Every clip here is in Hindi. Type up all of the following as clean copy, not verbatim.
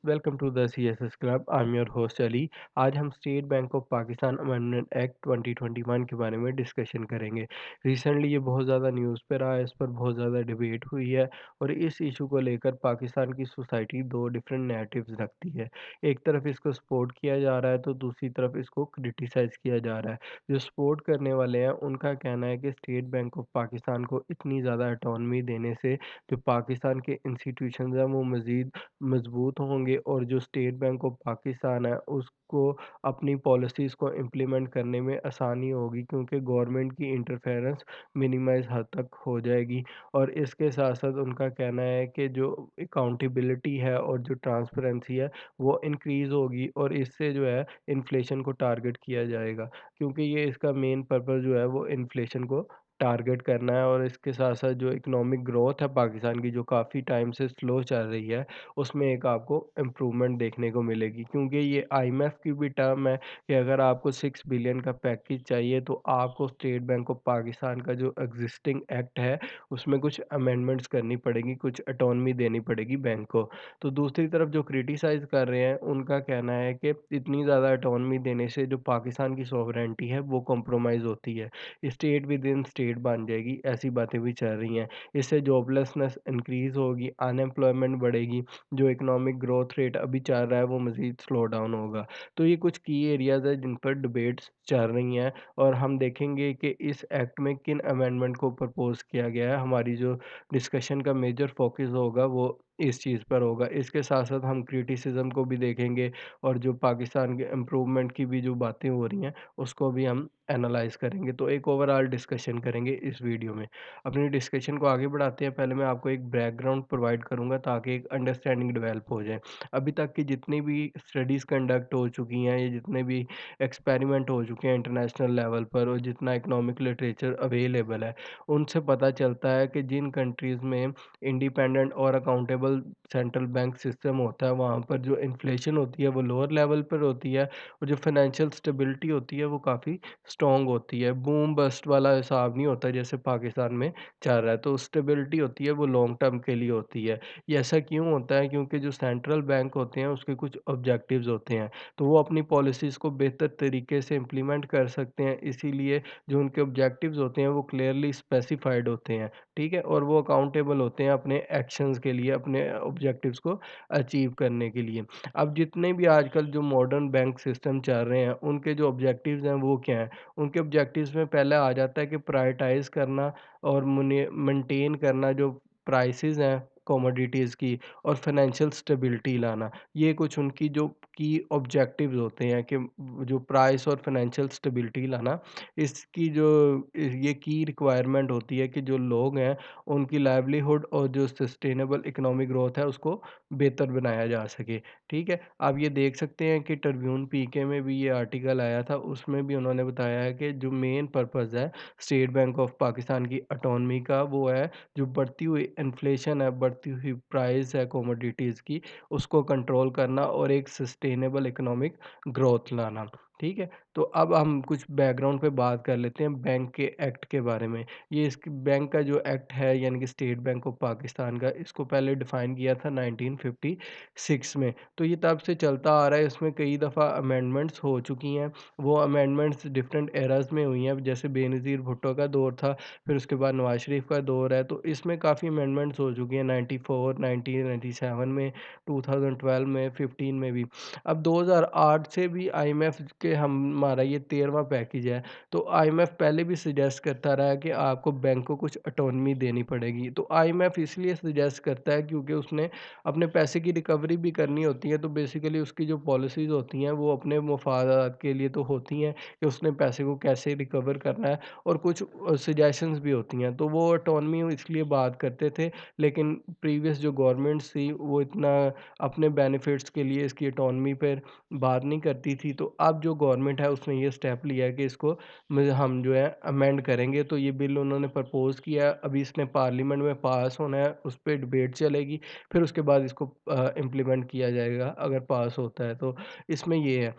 welcome to the CSS Club. I'm your host Ali. आज हम state bank of Pakistan amendment act 2021 के बारे में डिस्कशन करेंगे। रिसेंटली ये बहुत ज़्यादा न्यूज़ पे रहा है, इस पर बहुत ज़्यादा डिबेट हुई है और इस इशू को लेकर पाकिस्तान की सोसाइटी दो डिफरेंट नैरेटिव्स रखती है। एक तरफ इसको सपोर्ट किया जा रहा है तो दूसरी तरफ इसको क्रिटिसाइज़ किया जा रहा है। जो सपोर्ट करने वाले हैं उनका कहना है कि स्टेट बैंक ऑफ पाकिस्तान को इतनी ज़्यादा ऑटोनमी देने से जो पाकिस्तान के इंस्टीट्यूशंस हैं वो मज़ीद मजबूत होंगे और जो स्टेट बैंक ऑफ पाकिस्तान है उसको अपनी पॉलिसीज़ को इम्प्लीमेंट करने में आसानी होगी क्योंकि गवर्नमेंट की इंटरफेरेंस मिनिमाइज हद तक हो जाएगी। और इसके साथ साथ उनका कहना है कि जो अकाउंटेबिलिटी है और जो ट्रांसपेरेंसी है वो इंक्रीज़ होगी और इससे जो है इन्फ्लेशन को टारगेट किया जाएगा, क्योंकि ये इसका मेन पर्पस जो है वो इन्फ्लेशन को टारगेट करना है। और इसके साथ साथ जो इकोनॉमिक ग्रोथ है पाकिस्तान की, जो काफ़ी टाइम से स्लो चल रही है, उसमें एक आपको इम्प्रूवमेंट देखने को मिलेगी, क्योंकि ये आईएमएफ की भी टर्म है कि अगर आपको 6 बिलियन का पैकेज चाहिए तो आपको स्टेट बैंक ऑफ पाकिस्तान का जो एग्जिस्टिंग एक्ट है उसमें कुछ अमेंडमेंट्स करनी पड़ेगी, कुछ ऑटोनमी देनी पड़ेगी बैंक को। तो दूसरी तरफ जो क्रिटिसाइज़ कर रहे हैं उनका कहना है कि इतनी ज़्यादा ऑटोनमी देने से जो पाकिस्तान की सॉवरेंटी है वो कॉम्प्रोमाइज़ होती है, स्टेट विद इन स्टेट बन जाएगी, ऐसी बातें भी चल रही हैं। इससे जॉबलेसनेस इंक्रीज़ होगी, अनएम्प्लॉयमेंट बढ़ेगी, जो इकोनॉमिक ग्रोथ रेट अभी चल रहा है वो मज़ीद स्लो डाउन होगा। तो ये कुछ की एरियाज़ है जिन पर डिबेट्स चल रही हैं और हम देखेंगे कि इस एक्ट में किन अमेंडमेंट को प्रपोज़ किया गया है। हमारी जो डिस्कशन का मेजर फोकस होगा वो इस चीज़ पर होगा। इसके साथ-साथ हम क्रिटिसिज़्म को भी देखेंगे और जो पाकिस्तान के इम्प्रूवमेंट की भी जो बातें हो रही हैं उसको भी हम एनालाइज़ करेंगे। तो एक ओवरऑल डिस्कशन करेंगे इस वीडियो में। अपनी डिस्कशन को आगे बढ़ाते हैं, पहले मैं आपको एक बैकग्राउंड प्रोवाइड करूँगा ताकि एक अंडरस्टैंडिंग डेवलप हो जाए। अभी तक की जितनी भी स्टडीज़ कंडक्ट हो चुकी हैं या जितने भी एक्सपेरिमेंट हो चुके हैं इंटरनेशनल लेवल पर और जितना इकोनॉमिक लिटरेचर अवेलेबल है, उनसे पता चलता है कि जिन कंट्रीज़ में इंडिपेंडेंट और अकाउंटेबल सेंट्रल बैंक सिस्टम होता है, वहाँ पर जो इन्फ्लेशन होती है वो लोअर लेवल पर होती है और जो फाइनेंशियल स्टेबिलिटी होती है वो काफ़ी स्ट्रॉन्ग होती है। बूम बस्ट वाला हिसाब नहीं होता जैसे पाकिस्तान में चल रहा है, तो स्टेबिलिटी होती है वो लॉन्ग टर्म के लिए होती है। ये ऐसा क्यों होता है? क्योंकि जो सेंट्रल बैंक होते हैं उसके कुछ ऑब्जेक्टिव्स होते हैं, तो वो अपनी पॉलिसीज़ को बेहतर तरीके से इम्प्लीमेंट कर सकते हैं, इसीलिए जो उनके ऑब्जेक्टिव्स होते हैं वो क्लियरली स्पेसिफाइड होते हैं, ठीक है? और वो अकाउंटेबल होते हैं अपने एक्शंस के लिए, अपने ऑब्जेक्टिव्स को अचीव करने के लिए। अब जितने भी आजकल जो मॉडर्न बैंक सिस्टम चल रहे हैं, उनके जो ऑब्जेक्टिव्स हैं वो क्या हैं? उनके ऑब्जेक्टिव्स में पहले आ जाता है कि प्रायोरिटाइज़ करना और मुने मेंटेन करना जो प्राइसेज़ हैं कमोडिटीज़ की और फाइनेंशियल स्टेबिलिटी लाना। ये कुछ उनकी जो की ऑब्जेक्टिव्स होते हैं कि जो प्राइस और फाइनेंशियल स्टेबिलिटी लाना, इसकी जो ये की रिक्वायरमेंट होती है कि जो लोग हैं उनकी लाइवलीहुड और जो सस्टेनेबल इकोनॉमिक ग्रोथ है उसको बेहतर बनाया जा सके, ठीक है? आप ये देख सकते हैं कि ट्रिब्यून पीके में भी ये आर्टिकल आया था, उसमें भी उन्होंने बताया है कि जो मेन पर्पज़ है स्टेट बैंक ऑफ पाकिस्तान की ऑटोनमी का, वो है जो बढ़ती हुई इन्फ्लेशन है, बढ़ती हुई प्राइस है कमोडिटीज़ की, उसको कंट्रोल करना और एक सस्टेनेबल इकोनॉमिक ग्रोथ लाना, ठीक है? तो अब हम कुछ बैकग्राउंड पे बात कर लेते हैं बैंक के एक्ट के बारे में। ये इस बैंक का जो एक्ट है यानी कि स्टेट बैंक ऑफ पाकिस्तान का, इसको पहले डिफ़ाइन किया था 1956 में। तो ये तब से चलता आ रहा है, इसमें कई दफ़ा अमेंडमेंट्स हो चुकी हैं। वो अमेंडमेंट्स डिफरेंट एराज़ में हुई हैं, जैसे बेनज़ीर भुट्टो का दौर था, फिर उसके बाद नवाज़ शरीफ का दौर है, तो इसमें काफ़ी अमेंडमेंट्स हो चुकी हैं 94, 1997 में, 2012 में, 15 में भी। अब 2008 से भी आईएमएफ के हमारा ये 13वां पैकेज है, तो आईएमएफ पहले भी सजेस्ट करता रहा है कि आपको बैंक को कुछ ऑटोनमी देनी पड़ेगी। तो आईएमएफ इसलिए सजेस्ट करता है क्योंकि उसने अपने पैसे की रिकवरी भी करनी होती है, तो बेसिकली उसकी जो पॉलिसीज़ होती हैं वो अपने मफादात के लिए तो होती हैं कि उसने पैसे को कैसे रिकवर करना है, और कुछ सजेशंस भी होती हैं। तो वो ऑटोनमी इसलिए बात करते थे, लेकिन प्रीवियस जो गवर्नमेंट्स थी वो इतना अपने बेनिफिट्स के लिए इसकी ऑटोनमी पर बात नहीं करती थी। तो अब जो जो गवर्नमेंट है उसने ये स्टेप लिया है कि इसको हम जो है अमेंड करेंगे। तो ये बिल उन्होंने प्रपोज़ किया है, अभी इसने पार्लियामेंट में पास होना है, उस पे डिबेट चलेगी, फिर उसके बाद इसको इम्प्लीमेंट किया जाएगा अगर पास होता है तो। इसमें ये है,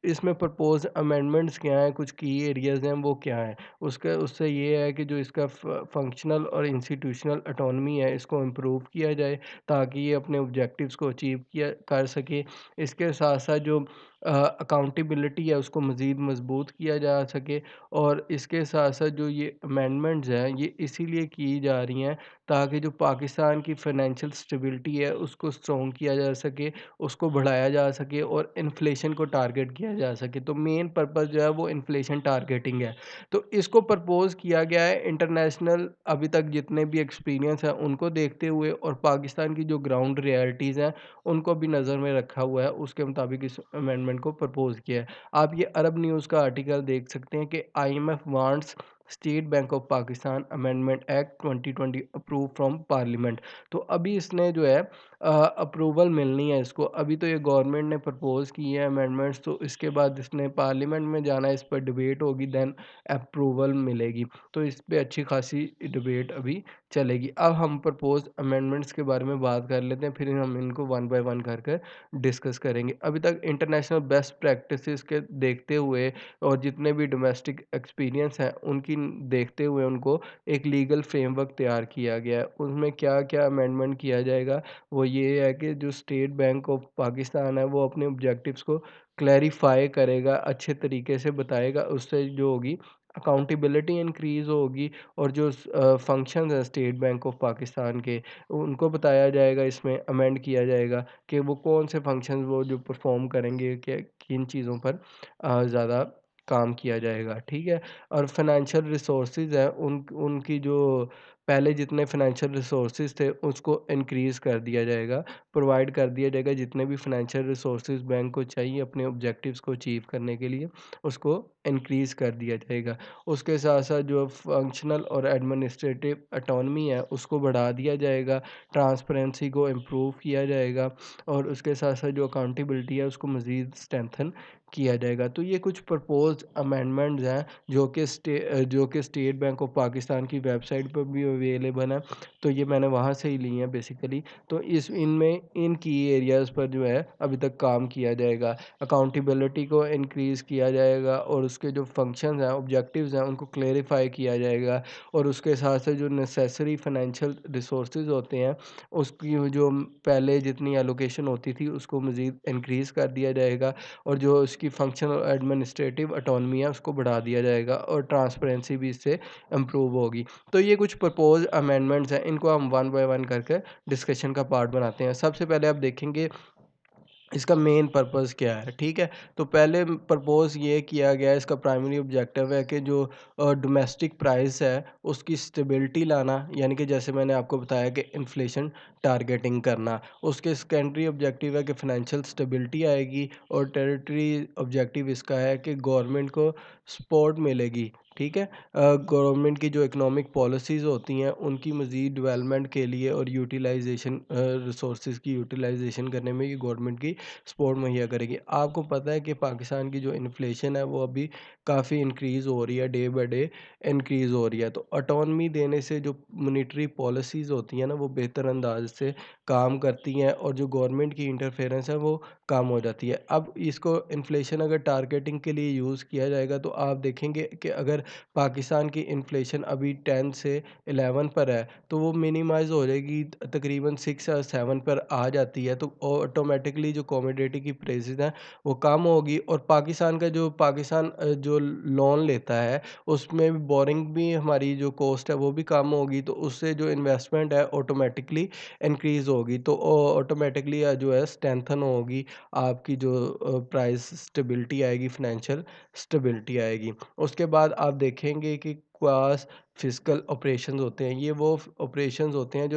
इसमें प्रपोज़ अमेंडमेंट्स क्या हैं, कुछ की एरियाज़ हैं वो क्या हैं? उससे ये है कि जो इसका फंक्शनल और इंस्टीट्यूशनल ऑटोनॉमी है इसको इम्प्रूव किया जाए, ताकि ये अपने ऑब्जेक्टिव्स को अचीव किया कर सके। इसके साथ-साथ जो अकाउंटेबिलिटी है उसको मज़ीद मज़बूत किया जा सके, और इसके साथ-साथ जो ये अमेंडमेंट्स हैं ये इसीलिए की जा रही हैं ताकि जो पाकिस्तान की फ़ाइनेंशियल स्टेबिलिटी है उसको स्ट्रॉन्ग किया जा सके, उसको बढ़ाया जा सके और इन्फ्लेशन को टारगेट किया जा सके। तो मेन पर्पज़ जो है वो इन्फ्लेशन टारगेटिंग है। तो इसको प्रपोज़ किया गया है इंटरनेशनल अभी तक जितने भी एक्सपीरियंस हैं उनको देखते हुए, और पाकिस्तान की जो ग्राउंड रियलिटीज़ हैं उनको भी नज़र में रखा हुआ है, उसके मुताबिक इस अमेंडमेंट को प्रपोज़ किया है। आप ये अरब न्यूज़ का आर्टिकल देख सकते हैं कि IMF wants state bank of Pakistan amendment act 2020 approve from parliament. तो अभी इसने जो है अप्रूवल मिलनी है इसको। अभी तो ये गवर्नमेंट ने प्रपोज़ की है अमेंडमेंट्स, तो इसके बाद इसने पार्लियामेंट में जाना है, इस पर डिबेट होगी, देन अप्रूवल मिलेगी। तो इस पे अच्छी खासी डिबेट अभी चलेगी। अब हम प्रपोज़ अमेंडमेंट्स के बारे में बात कर लेते हैं, फिर हम इनको वन बाय वन कर कर डिस्कस करेंगे। अभी तक इंटरनेशनल बेस्ट प्रैक्टिसेस के देखते हुए और जितने भी डोमेस्टिक एक्सपीरियंस हैं उनकी देखते हुए उनको एक लीगल फ्रेमवर्क तैयार किया गया है। उसमें क्या-क्या अमेंडमेंट किया जाएगा, वो ये है कि जो स्टेट बैंक ऑफ पाकिस्तान है वो अपने ऑब्जेक्टिव्स को क्लैरिफ़ाई करेगा, अच्छे तरीके से बताएगा, उससे जो होगी अकाउंटेबिलिटी इंक्रीज़ होगी, और जो फंक्शंस हैं स्टेट बैंक ऑफ पाकिस्तान के उनको बताया जाएगा, इसमें अमेंड किया जाएगा कि वो कौन से फंक्शंस वो जो परफ़ॉर्म करेंगे, क्या किन चीज़ों पर ज़्यादा काम किया जाएगा, ठीक है? और फाइनेंशियल रिसोर्सेज़ हैं उनकी जो पहले जितने फाइनेंशियल रिसोर्सेज़ थे उसको इंक्रीज़ कर दिया जाएगा, प्रोवाइड कर दिया जाएगा, जितने भी फाइनेंशियल रिसोर्सेज़ बैंक को चाहिए अपने ऑब्जेक्टिव्स को अचीव करने के लिए उसको इंक्रीज़ कर दिया जाएगा। उसके साथ-साथ जो फंक्शनल और एडमिनिस्ट्रेटिव ऑटोनॉमी है उसको बढ़ा दिया जाएगा, ट्रांसपेरेंसी को इम्प्रूव किया जाएगा, और उसके साथ-साथ जो अकाउंटेबिलिटी है उसको मज़ीद स्ट्रेंथन किया जाएगा। तो ये कुछ प्रपोज़्ड अमेंडमेंट्स हैं जो कि स्टेट बैंक ऑफ पाकिस्तान की वेबसाइट पर भी अवेलेबल हैं। तो ये मैंने वहाँ से ही ली हैं बेसिकली। तो इनमें इन की एरियाज़ पर जो है अभी तक काम किया जाएगा। अकाउंटेबिलिटी को इंक्रीज़ किया जाएगा, और उसके जो फंक्शंस हैं, ऑब्जेक्टिव्स हैं उनको क्लैरिफ़ाई किया जाएगा, और उसके साथ-साथ जो नेसेसरी फाइनेंशियल रिसोर्सेज़ होते हैं उसकी जो पहले जितनी एलोकेशन होती थी उसको मज़ीद इंक्रीज़ कर दिया जाएगा, और जो उसकी फंक्शनल और एडमिनिस्ट्रेटिव ऑटोनॉमी है उसको बढ़ा दिया जाएगा, और ट्रांसपेरेंसी भी इससे इम्प्रूव होगी। तो ये कुछ प्रपोज़ अमेंडमेंट्स हैं, इनको हम वन बाय वन करके डिस्कशन का पार्ट बनाते हैं। सबसे पहले आप देखेंगे इसका मेन पर्पस क्या है, ठीक है? तो पहले प्रपोज़ ये किया गया है, इसका प्राइमरी ऑब्जेक्टिव है कि जो डोमेस्टिक प्राइस है उसकी स्टेबिलिटी लाना, यानी कि जैसे मैंने आपको बताया कि इन्फ्लेशन टारगेटिंग करना। उसके सेकेंडरी ऑब्जेक्टिव है कि फाइनेंशियल स्टेबिलिटी आएगी, और टेरिटरी ऑब्जेक्टिव इसका है कि गवर्नमेंट को सपोर्ट मिलेगी, ठीक है? गवर्नमेंट की जो इकोनॉमिक पॉलिसीज़ होती हैं उनकी मज़ीद डेवलपमेंट के लिए और यूटिलाइजेशन रिसोर्सेज़ की यूटिलाइजेशन करने में ये गवर्नमेंट की सपोर्ट मुहैया करेगी। आपको पता है कि पाकिस्तान की जो इन्फ्लेशन है वो अभी काफ़ी इंक्रीज़ हो रही है, डे बाय डे इंक्रीज़ हो रही है। तो ऑटोनॉमी देने से जो मॉनेटरी पॉलिसीज़ होती हैं ना वो बेहतर अंदाज से काम करती हैं, और जो गवर्नमेंट की इंटरफेरेंस है वो कम हो जाती है। अब इसको इन्फ्लेशन अगर टारगेटिंग के लिए यूज़ किया जाएगा तो आप देखेंगे कि अगर पाकिस्तान की इन्फ्लेशन अभी 10 से 11 पर है तो वो मिनिमाइज़ हो जाएगी, तकरीबन 6 या 7 पर आ जाती है, तो ऑटोमेटिकली जो कमोडिटी की प्राइसेस हैं वो कम होगी, और पाकिस्तान जो लोन लेता है उसमें भी बोरिंग भी हमारी जो कॉस्ट है वो भी कम होगी, तो उससे जो इन्वेस्टमेंट है ऑटोमेटिकली इंक्रीज़ होगी, तो ऑटोमेटिकली जो है स्ट्रेंथन होगी आपकी जो प्राइस स्टेबिलिटी आएगी, फाइनेंशियल स्टेबिलिटी आएगी। उसके बाद आप देखेंगे कि क्वास फिजिकल ऑपरेशंस होते हैं, ये वो ऑपरेशंस होते हैं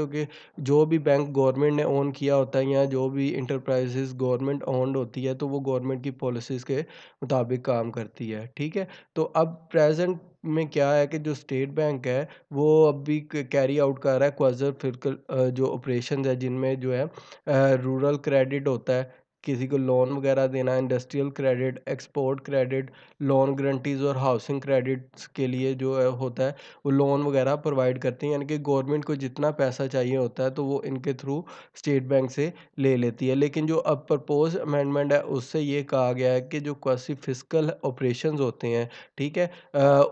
जो भी बैंक गवर्नमेंट ने ओन किया होता है, या जो भी इंटरप्राइजेज गवर्नमेंट ओन्ड होती है तो वो गवर्नमेंट की पॉलिसीज़ के मुताबिक काम करती है, ठीक है? तो अब प्रेजेंट में क्या है कि जो स्टेट बैंक है वो अभी कैरी आउट कर रहा है क्वाज़र फिजिकल जो ऑपरेशंस है, जिनमें जो है रूरल क्रेडिट होता है, किसी को लोन वगैरह देना, industrial credit, export credit, loan guarantees और हाउसिंग क्रेडिट्स के लिए जो है होता है, वो लोन वगैरह प्रोवाइड करते हैं। यानी कि गवर्नमेंट को जितना पैसा चाहिए होता है, तो वो इनके थ्रू स्टेट बैंक से ले लेती है। लेकिन जो अब प्रपोज़ अमेंडमेंट है, उससे ये कहा गया है कि जो क्वासी फिस्कल ऑपरेशंस होते हैं, ठीक है?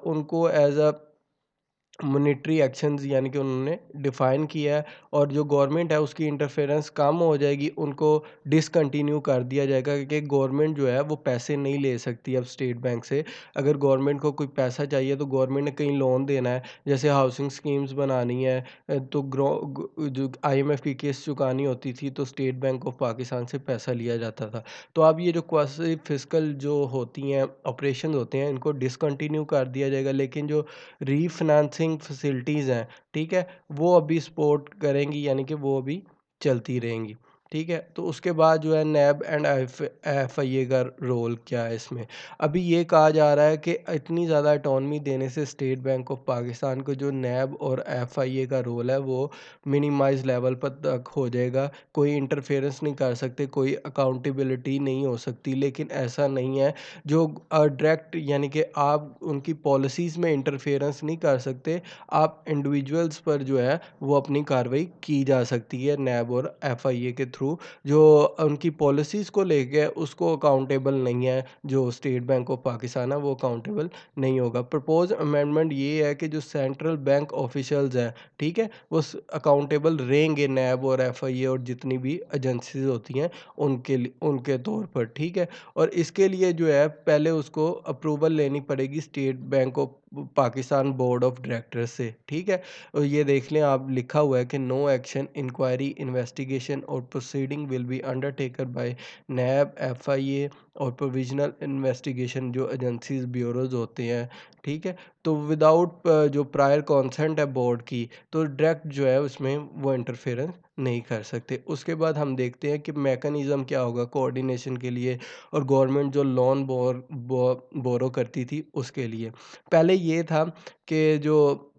उनको एज़ अ मॉनेटरी एक्शंस यानी कि उन्होंने डिफ़ाइन किया है, और जो गवर्नमेंट है उसकी इंटरफेरेंस कम हो जाएगी, उनको डिसकंटिन्यू कर दिया जाएगा कि गवर्नमेंट जो है वो पैसे नहीं ले सकती अब स्टेट बैंक से। अगर गवर्नमेंट को कोई पैसा चाहिए तो गवर्नमेंट ने कहीं लोन देना है, जैसे हाउसिंग स्कीम्स बनानी है, तो जो आईएमएफ की किस्त चुकानी होती थी, तो स्टेट बैंक ऑफ पाकिस्तान से पैसा लिया जाता था। तो अब ये जो क्वासी फिस्कल जो होती हैं ऑपरेशन होते हैं, इनको डिसकंटिन्यू कर दिया जाएगा, लेकिन जो रीफाइनेंसिंग फैसिलिटीज़ हैं, ठीक है? वो अभी सपोर्ट करेंगी, यानी कि वो अभी चलती रहेंगी, ठीक है? तो उसके बाद जो है नैब एंड एफआईए का रोल क्या है इसमें? अभी ये कहा जा रहा है कि इतनी ज़्यादा ऑटोनॉमी देने से स्टेट बैंक ऑफ पाकिस्तान को जो नैब और एफआईए का रोल है, वो मिनिमाइज़ लेवल पर तक हो जाएगा। कोई इंटरफेरेंस नहीं कर सकते, कोई अकाउंटेबिलिटी नहीं हो सकती, लेकिन ऐसा नहीं है। जो डायरेक्ट यानी कि आप उनकी पॉलिसीज़ में इंटरफेरेंस नहीं कर सकते, आप इंडिविजुअल्स पर जो है वो अपनी कार्रवाई की जा सकती है नैब और एफआईए के थ्रू। जो उनकी पॉलिसीज़ को लेके उसको अकाउंटेबल नहीं है, जो स्टेट बैंक ऑफ पाकिस्तान है वो अकाउंटेबल नहीं होगा। प्रपोज़ अमेंडमेंट ये है कि जो सेंट्रल बैंक ऑफिशियल्स हैं, ठीक है? वो अकाउंटेबल रहेंगे नैब और एफआईए और जितनी भी एजेंसीज़ होती हैं उनके तौर पर, ठीक है? और इसके लिए जो है पहले उसको अप्रूवल लेनी पड़ेगी state bank of Pakistan board of directors से, ठीक है? और ये देख लें आप, लिखा हुआ है कि नो एक्शन, इंक्वायरी, इन्वेस्टिगेशन और proceeding will be undertaken by NAB, FIA और प्रोविजनल इन्वेस्टिगेशन जो एजेंसीज ब्यूरोज होते हैं, ठीक है? तो विदाउट जो प्रायर कॉन्सेंट है बोर्ड की, तो डायरेक्ट जो है उसमें वो इंटरफेरेंस नहीं कर सकते। उसके बाद हम देखते हैं कि मैकेनिज़्म क्या होगा कोऑर्डिनेशन के लिए, और गवर्नमेंट जो लोन बोरो करती थी उसके लिए। पहले ये था कि जो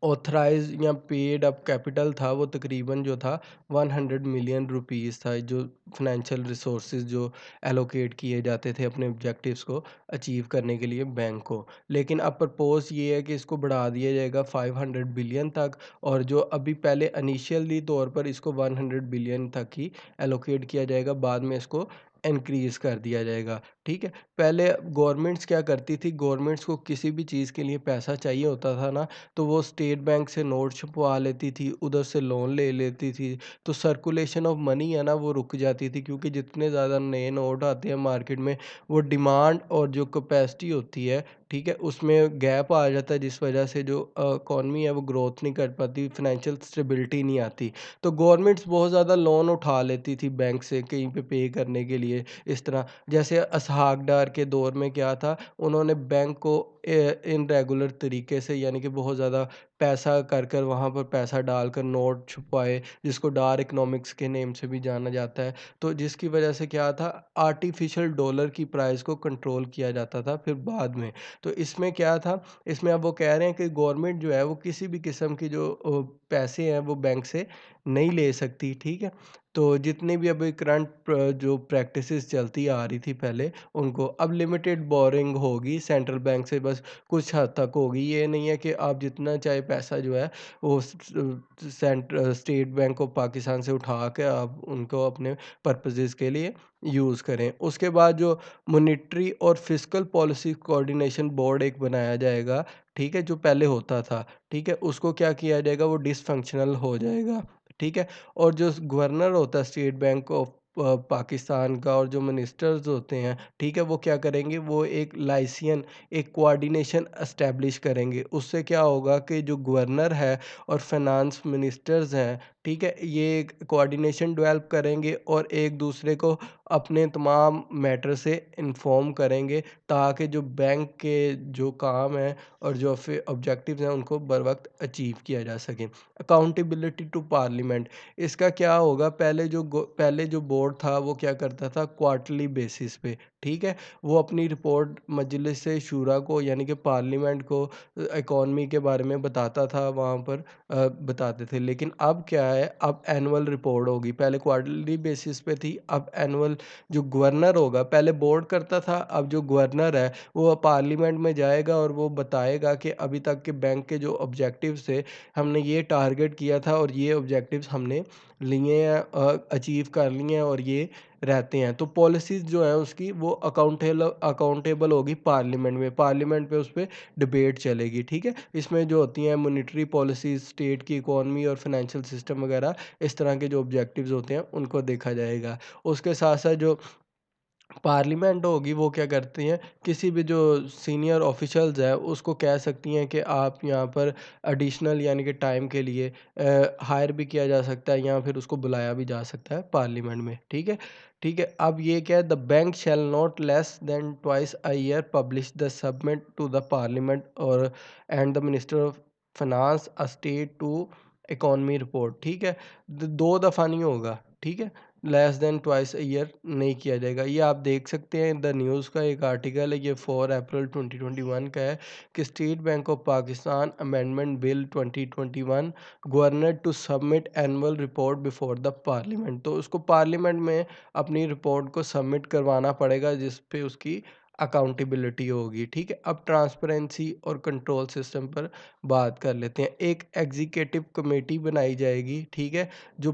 ऑथराइज़ या पेड अप कैपिटल था, वो तकरीबन जो था 100 मिलियन रुपीज़ था, जो फाइनेंशियल रिसोर्सेज जो एलोकेट किए जाते थे अपने ऑब्जेक्टिव्स को अचीव करने के लिए बैंक को। लेकिन अब प्रपोज़ ये है कि इसको बढ़ा दिया जाएगा 500 बिलियन तक, और जो अभी पहले इनिशियली तौर पर इसको 100 बिलियन तक ही एलोकेट किया जाएगा, बाद में इसको इंक्रीज़ कर दिया जाएगा, ठीक है? पहले गवर्नमेंट्स क्या करती थी, गवर्नमेंट्स को किसी भी चीज़ के लिए पैसा चाहिए होता था ना, तो वो स्टेट बैंक से नोट छपवा लेती थी, उधर से लोन ले लेती थी। तो सर्कुलेशन ऑफ मनी है ना, वो रुक जाती थी, क्योंकि जितने ज़्यादा नए नोट आते हैं मार्केट में, वो डिमांड और जो कैपेसिटी होती है, ठीक है, उसमें गैप आ जाता है, जिस वजह से जो इकॉनमी है वो ग्रोथ नहीं कर पाती, फाइनेंशियल स्टेबिलिटी नहीं आती। तो गवर्नमेंट्स बहुत ज़्यादा लोन उठा लेती थी बैंक से कहीं पे करने के लिए, इस तरह। जैसे इसहाक डार के दौर में क्या था, उन्होंने बैंक को इनरेगुलर तरीके से, यानी कि बहुत ज़्यादा पैसा कर कर वहाँ पर पैसा डालकर नोट छुपवाए, जिसको डार इकोनॉमिक्स के नेम से भी जाना जाता है। तो जिसकी वजह से क्या था, आर्टिफिशियल डॉलर की प्राइस को कंट्रोल किया जाता था फिर बाद में। तो इसमें क्या था, इसमें अब वो कह रहे हैं कि गवर्नमेंट जो है वो किसी भी किस्म की जो पैसे हैं वो बैंक से नहीं ले सकती, ठीक है? तो जितनी भी अभी करंट जो प्रैक्टिसेस चलती आ रही थी पहले, उनको अब लिमिटेड बोरिंग होगी सेंट्रल बैंक से, बस कुछ हद तक होगी। ये नहीं है कि आप जितना चाहे पैसा जो है वो स्टेट बैंक ऑफ पाकिस्तान से उठा के आप उनको अपने पर्पसेस के लिए यूज़ करें। उसके बाद जो मॉनेटरी और फिस्कल पॉलिसी कोऑर्डिनेशन बोर्ड एक बनाया जाएगा, ठीक है? जो पहले होता था, ठीक है? उसको क्या किया जाएगा, वो डिसफंक्शनल हो जाएगा, ठीक है? और जो गवर्नर होता है स्टेट बैंक ऑफ पाकिस्तान का, और जो मिनिस्टर्स होते हैं, ठीक है, वो क्या करेंगे, वो एक लाइसियन, एक कोऑर्डिनेशन एस्टेब्लिश करेंगे। उससे क्या होगा कि जो गवर्नर है और फाइनेंस मिनिस्टर्स हैं, ठीक है, ये एक कोऑर्डिनेशन डेवलप करेंगे और एक दूसरे को अपने तमाम मैटर से इन्फॉर्म करेंगे, ताकि जो बैंक के जो काम है और जो ऑब्जेक्टिव्स हैं उनको बर वक्त अचीव किया जा सके। अकाउंटेबिलिटी टू पार्लियामेंट, इसका क्या होगा, पहले जो बोर्ड था वो क्या करता था क्वार्टरली बेसिस पे, ठीक है? वो अपनी रिपोर्ट मजलिस शूरा को यानी कि पार्लियामेंट को इकॉनमी के बारे में बताता था वहाँ पर बताते थे। लेकिन अब क्या है, अब एनुअल रिपोर्ट होगी, पहले क्वार्टरली बेसिस पे थी, अब एनुअल जो गवर्नर होगा, पहले बोर्ड करता था, अब जो गवर्नर है वो पार्लियामेंट में जाएगा और वो बताएगा कि अभी तक के बैंक के जो ऑब्जेक्टिव्स थे, हमने ये टारगेट किया था और ये ऑब्जेक्टिव्स हमने लिए हैं, अचीव कर लिए हैं और ये रहते हैं। तो पॉलिसीज़ जो है उसकी वो अकाउंटेबल होगी पार्लियामेंट में, पार्लियामेंट पे उस पे डिबेट चलेगी, ठीक है? इसमें जो होती हैं मॉनेटरी पॉलिसीज़, स्टेट की इकॉनमी और फाइनेंशियल सिस्टम वगैरह, इस तरह के जो ऑब्जेक्टिव्स होते हैं उनको देखा जाएगा। उसके साथ-साथ जो पार्लियामेंट होगी वो क्या करती हैं, किसी भी जो सीनियर ऑफिशियल्स है उसको कह सकती हैं कि आप यहाँ पर एडिशनल यानी कि टाइम के लिए हायर भी किया जा सकता है या फिर उसको बुलाया भी जा सकता है पार्लियामेंट में, ठीक है? ठीक है, अब ये क्या है, the bank shall not less than twice a year publish the submit to the parliament और and the minister of finance a state to economy report, ठीक है? 2 दफ़ा नहीं होगा, ठीक है? Less than twice a year नहीं किया जाएगा। ये आप देख सकते हैं, द न्यूज़ का एक आर्टिकल है, ये 4 अप्रैल 2021 का है कि state bank of Pakistan amendment bill 2021 governor to submit annual report before the parliament. तो उसको पार्लियामेंट में अपनी रिपोर्ट को सबमिट करवाना पड़ेगा जिस पे उसकी अकाउंटेबिलिटी होगी, ठीक है? अब ट्रांसपेरेंसी और कंट्रोल सिस्टम पर बात कर लेते हैं। एक एग्जीक्यूटिव कमेटी बनाई जाएगी, ठीक है? जो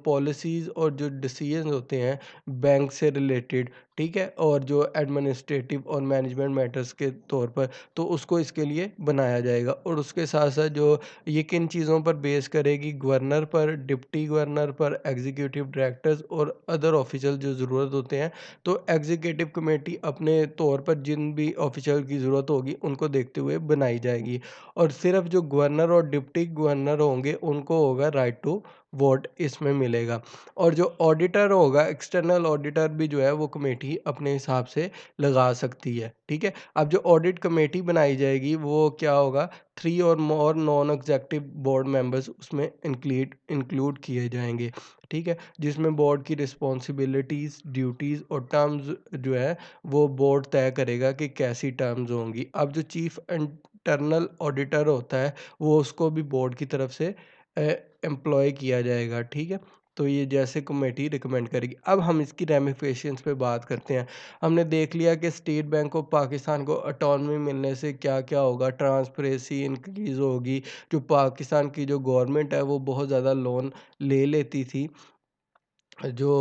पॉलिसीज़ और जो डिसीजंस होते हैं बैंक से रिलेटेड, ठीक है? और जो एडमिनिस्ट्रेटिव और मैनेजमेंट मैटर्स के तौर पर, तो उसको इसके लिए बनाया जाएगा। और उसके साथ-साथ जो ये किन चीज़ों पर बेस करेगी, गवर्नर पर, डिप्टी गवर्नर पर, एग्जीक्यूटिव डायरेक्टर्स और अदर ऑफिशियल जो ज़रूरत होते हैं। तो एग्जीक्यूटिव कमेटी अपने तौर पर जिन भी ऑफिशियल की ज़रूरत होगी उनको देखते हुए बनाई जाएगी। और सिर्फ़ जो गवर्नर और डिप्टी गवर्नर होंगे उनको होगा राइट टू वोट, इसमें मिलेगा। और जो ऑडिटर होगा, एक्सटर्नल ऑडिटर भी जो है वो कमेटी अपने हिसाब से लगा सकती है, ठीक है? अब जो ऑडिट कमेटी बनाई जाएगी वो क्या होगा, 3 और more non executive board members उसमें इंक्लूड किए जाएँगे, ठीक है? जिसमें बोर्ड की रिस्पॉन्सिबिलिटीज़, ड्यूटीज़ और टर्म्स जो है वो बोर्ड तय करेगा कि कैसी टर्म्स होंगी। अब जो चीफ इंटरनल ऑडिटर होता है वो उसको भी बोर्ड की तरफ से एम्प्लॉय किया जाएगा, ठीक है? तो ये जैसे कमेटी रिकमेंड करेगी। अब हम इसकी रेमिफिकेशंस पे बात करते हैं। हमने देख लिया कि स्टेट बैंक ऑफ पाकिस्तान को ऑटोनॉमी मिलने से क्या-क्या होगा, ट्रांसपेरेंसी इंक्रीज़ होगी, जो पाकिस्तान की जो गवर्नमेंट है वो बहुत ज़्यादा लोन ले लेती थी जो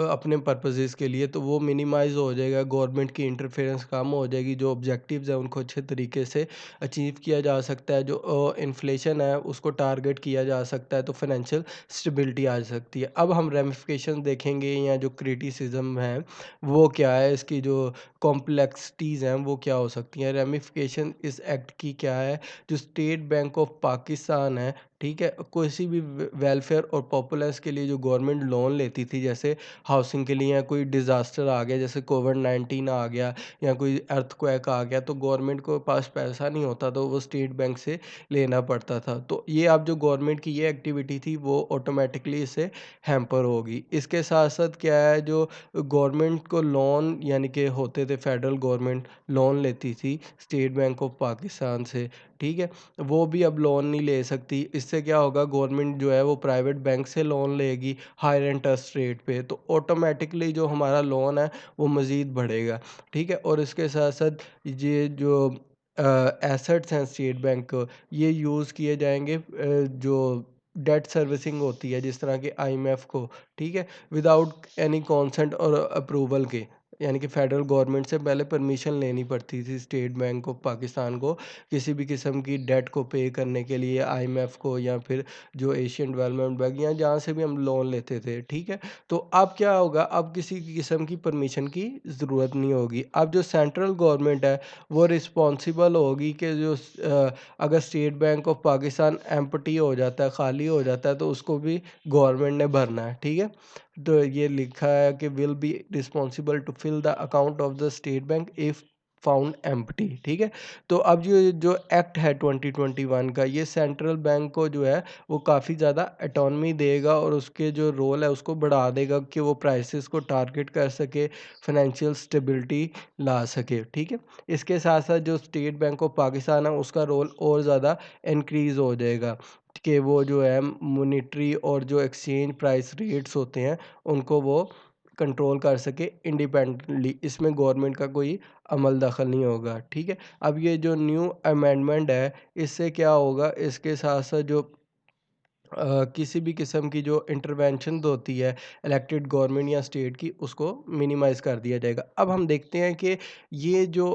अपने पर्पसेस के लिए, तो वो मिनिमाइज़ हो जाएगा, गवर्नमेंट की इंटरफेरेंस कम हो जाएगी, जो ऑब्जेक्टिव्स हैं उनको अच्छे तरीके से अचीव किया जा सकता है, जो इन्फ्लेशन है उसको टारगेट किया जा सकता है, तो फाइनेंशियल स्टेबिलिटी आ सकती है। अब हम रेमिफिकेशन देखेंगे या जो क्रिटिसिज्म है वो क्या है, इसकी जो कॉम्प्लेक्सिटीज़ हैं वो क्या हो सकती हैं। रेमिफिकेशन इस एक्ट की क्या है, जो स्टेट बैंक ऑफ पाकिस्तान है, ठीक है? किसी भी वेलफेयर और पॉपुलेंस के लिए जो गवर्नमेंट लोन लेती थी, जैसे हाउसिंग के लिए या कोई डिज़ास्टर आ गया, जैसे कोविड-19 आ गया या कोई अर्थक्वेक आ गया, तो गवर्नमेंट के पास पैसा नहीं होता, तो वो स्टेट बैंक से लेना पड़ता था। तो ये अब जो गवर्नमेंट की ये एक्टिविटी थी वो ऑटोमेटिकली इससे हैम्पर होगी। इसके साथ-साथ क्या है, जो गवर्नमेंट को लोन यानी कि होते थे, फेडरल गवर्नमेंट लोन लेती थी स्टेट बैंक ऑफ पाकिस्तान से, ठीक है? वो भी अब लोन नहीं ले सकती। इससे क्या होगा, गवर्नमेंट जो है वो प्राइवेट बैंक से लोन लेगी हायर इंटरेस्ट रेट पे, तो ऑटोमेटिकली जो हमारा लोन है वो मज़ीद बढ़ेगा, ठीक है? और इसके साथ-साथ ये जो एसेट्स हैं स्टेट बैंक को, ये यूज़ किए जाएँगे जो डेट सर्विसिंग होती है जिस तरह के आईएमएफ को, ठीक है? विदाउट एनी कंसेंट और अप्रूवल के, यानी कि फेडरल गवर्नमेंट से पहले परमिशन लेनी पड़ती थी स्टेट बैंक ऑफ पाकिस्तान को किसी भी किस्म की डेट को पे करने के लिए, आईएमएफ को या फिर जो एशियन डेवलपमेंट बैंक या जहाँ से भी हम लोन लेते थे, ठीक है? तो अब क्या होगा, अब किसी की किस्म की परमिशन की ज़रूरत नहीं होगी। अब जो सेंट्रल गवर्नमेंट है वो रिस्पॉन्सिबल होगी कि जो अगर state bank of Pakistan empty हो जाता है, खाली हो जाता है, तो उसको भी गवर्नमेंट ने भरना है, ठीक है? तो ये लिखा है कि will be responsible to fill the account of the state bank if found empty, ठीक है? तो अब जो जो एक्ट है 2021 का, ये सेंट्रल बैंक को जो है वो काफ़ी ज़्यादा ऑटोनॉमी देगा और उसके जो रोल है उसको बढ़ा देगा कि वो प्राइसेस को टारगेट कर सके, फाइनेंशियल स्टेबिलिटी ला सके, ठीक है? इसके साथ-साथ जो स्टेट बैंक ऑफ पाकिस्तान है उसका रोल और ज़्यादा इंक्रीज़ हो जाएगा कि वो जो है मॉनेटरी और जो एक्सचेंज प्राइस रेट्स होते हैं उनको वो कंट्रोल कर सके इंडिपेंडेंटली। इसमें गवर्नमेंट का कोई अमल दखल नहीं होगा, ठीक है? अब ये जो न्यू अमेंडमेंट है, इससे क्या होगा, इसके साथ-साथ जो किसी भी किस्म की जो इंटरवेंशन होती है इलेक्टेड गवर्नमेंट या स्टेट की, उसको मिनिमाइज़ कर दिया जाएगा। अब हम देखते हैं कि ये जो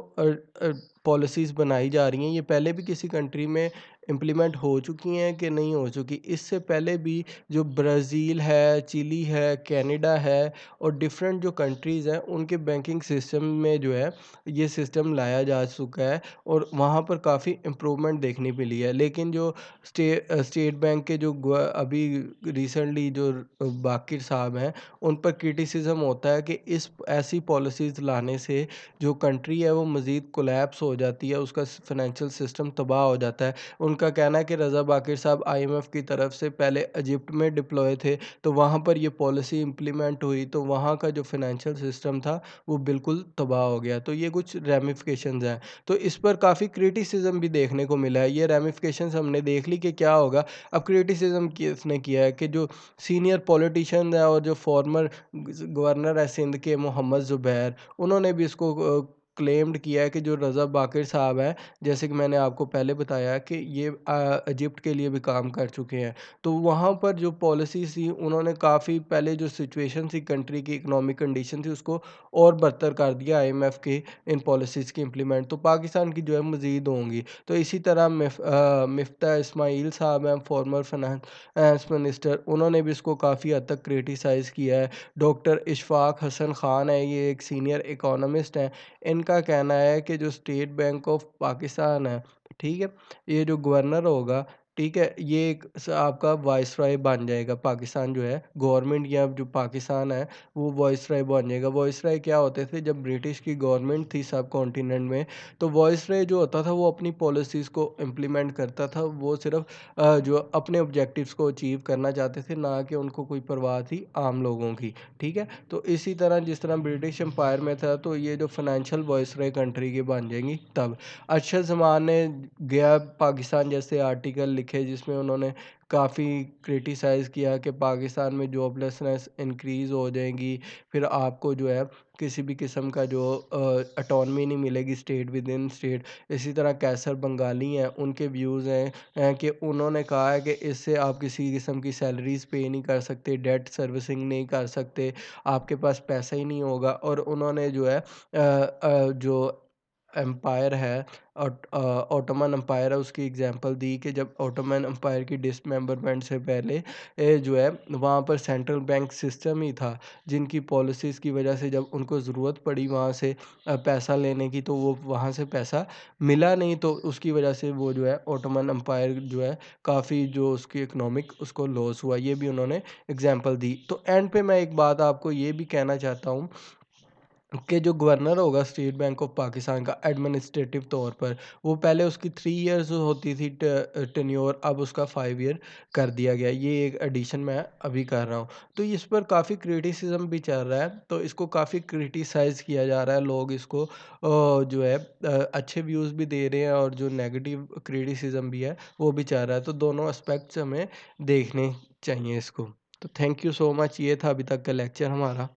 पॉलिसीज़ बनाई जा रही हैं, ये पहले भी किसी कंट्री में इम्प्लीमेंट हो चुकी हैं कि नहीं हो चुकी। इससे पहले भी जो ब्राज़ील है, चिली है, कनाडा है और डिफरेंट जो कंट्रीज़ हैं, उनके बैंकिंग सिस्टम में जो है ये सिस्टम लाया जा चुका है और वहाँ पर काफ़ी इम्प्रूवमेंट देखने मिली है। लेकिन जो स्टेट बैंक के जो अभी रिसेंटली जो बाकिर साहब हैं, उन पर क्रिटिसिज्म होता है कि इस ऐसी पॉलिसीज़ लाने से जो कंट्री है वो मज़ीद कोलैप्स हो जाती है, उसका फाइनेंशियल सिस्टम तबाह हो जाता है। उनका कहना है कि रज़ा बाकिर साहब आईएमएफ की तरफ से पहले इजिप्ट में डिप्लॉय थे, तो वहाँ पर ये पॉलिसी इम्प्लीमेंट हुई, तो वहाँ का जो फाइनेंशियल सिस्टम था वो बिल्कुल तबाह हो गया। तो ये कुछ रैमिफिकेशंस हैं। तो इस पर काफ़ी क्रिटिसिज्म भी देखने को मिला है। ये रैमिफिकेशंस हमने देख ली कि क्या होगा। अब क्रिटिसिज्म किसने किया है कि जो सीनियर पॉलिटिशियन है और जो फॉर्मर गवर्नर है सिंध के मोहम्मद ज़ुबैर, उन्होंने भी इसको क्लेम्ड किया है कि जो रज़ा बाकिर साहब हैं, जैसे कि मैंने आपको पहले बताया कि ये इजिप्ट के लिए भी काम कर चुके हैं। तो वहाँ पर जो पॉलिसीज़ थी, उन्होंने काफ़ी पहले जो सिचुएशन थी कंट्री की इकोनॉमिक कंडीशन थी, उसको और बदतर कर दिया आईएमएफ के इन पॉलिसीज़ की इम्प्लीमेंट। तो पाकिस्तान की जो है मज़ीद होंगी। तो इसी तरह मिफ्ता इस्माइल साहब हैं, फॉर्मर फाइनेंस मिनिस्टर, उन्होंने भी इसको काफ़ी हद तक क्रिटिसाइज़ किया है। डॉक्टर इशफाक हसन खान है, ये एक सीनियर इकोनॉमिस्ट हैं। इनका कहना है कि जो स्टेट बैंक ऑफ पाकिस्तान है, ठीक है? ये जो गवर्नर होगा, ठीक है? ये एक आपका वाइसरॉय बन जाएगा। पाकिस्तान जो है गवर्नमेंट या जो पाकिस्तान है, वो वाइसरॉय बन जाएगा। वाइसरॉय क्या होते थे जब ब्रिटिश की गवर्नमेंट थी सब कॉन्टिनेंट में, तो वाइसरॉय जो होता था वो अपनी पॉलिसीज़ को इम्प्लीमेंट करता था। वो सिर्फ़ जो अपने ऑब्जेक्टिव्स को अचीव करना चाहते थे, ना कि उनको कोई परवाह थी आम लोगों की, ठीक है? तो इसी तरह जिस तरह ब्रिटिश एम्पायर में था, तो ये जो फाइनेंशियल वाइसरॉय कंट्री की बन जाएंगी तब। अरशद ज़मान ने गया पाकिस्तान जैसे आर्टिकल लिखे जिसमें उन्होंने काफ़ी क्रिटिसाइज़ किया कि पाकिस्तान में जॉबलेसनेस इंक्रीज़ हो जाएगी, फिर आपको जो है किसी भी किस्म का जो ऑटोनॉमी नहीं मिलेगी स्टेट विद इन स्टेट। इसी तरह कैसर बंगाली हैं, उनके व्यूज़ हैं कि उन्होंने कहा है कि इससे आप किसी किस्म की सैलरीज़ पे नहीं कर सकते, डेट सर्विसिंग नहीं कर सकते, आपके पास पैसा ही नहीं होगा। और उन्होंने जो है जो एम्पायर है ऑटोमन एम्पायर है, उसकी एग्जांपल दी कि जब ऑटोमन एम्पायर की डिसमेंबरमेंट से पहले जो है वहाँ पर सेंट्रल बैंक सिस्टम ही था, जिनकी पॉलिसीज़ की वजह से जब उनको ज़रूरत पड़ी वहाँ से पैसा लेने की, तो वो वहाँ से पैसा मिला नहीं, तो उसकी वजह से वो जो है ऑटोमन एम्पायर जो है काफ़ी जो उसकी इकोनॉमिक उसको लॉस हुआ। ये भी उन्होंने एग्जांपल दी। तो एंड पे मैं एक बात आपको ये भी कहना चाहता हूँ कि जो गवर्नर होगा स्टेट बैंक ऑफ पाकिस्तान का एडमिनिस्ट्रेटिव तौर पर, वो पहले उसकी 3 इयर्स होती थी टेन्योर, अब उसका 5 ईयर कर दिया गया। ये एक एडिशन मैं अभी कर रहा हूँ। तो इस पर काफ़ी क्रिटिसिज्म भी चल रहा है, तो इसको काफ़ी क्रिटिसाइज़ किया जा रहा है। लोग इसको जो है अच्छे व्यूज़ भी दे रहे हैं और जो नेगेटिव क्रिटिसिज्म भी है वो भी चल रहा है। तो दोनों एस्पेक्ट्स हमें देखने चाहिए इसको। तो थैंक यू सो मच, ये था अभी तक का लेक्चर हमारा।